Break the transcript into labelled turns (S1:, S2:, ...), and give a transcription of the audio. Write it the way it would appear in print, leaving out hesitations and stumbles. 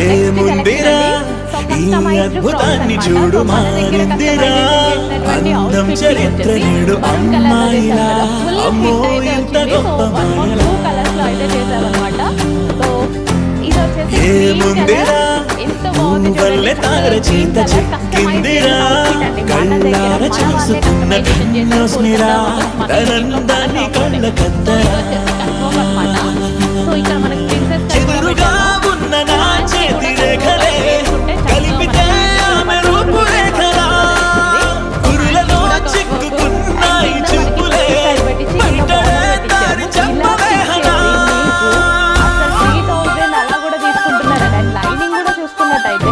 S1: ఏముందిరా ఈ అద్భుతాన్ని చూడు మారిందిరా అందం చరిత్ర నేడు అమ్మాయిలా అమ్మో ఎంత గొప్ప మాయలా ఏముందిరా వల్లే తార చేత చెక్కిందిరా కళ్ళార చూసుకున్న కన్నుస్మిరా తనందాన్ని కళ్ళ కత్తరా ఎదురుగా ఉన్న నా చేతి రేఖలే కలిపితే ఆమె రూపురేఖలా గురులలో చిక్కుకున్నాయి చూపులే బయటడే దారి చెప్పవేహనా
S2: అలా కూడా తీసుకుంటున్నారట. లైనింగ్ కూడా చూసుకున్నట్టయితే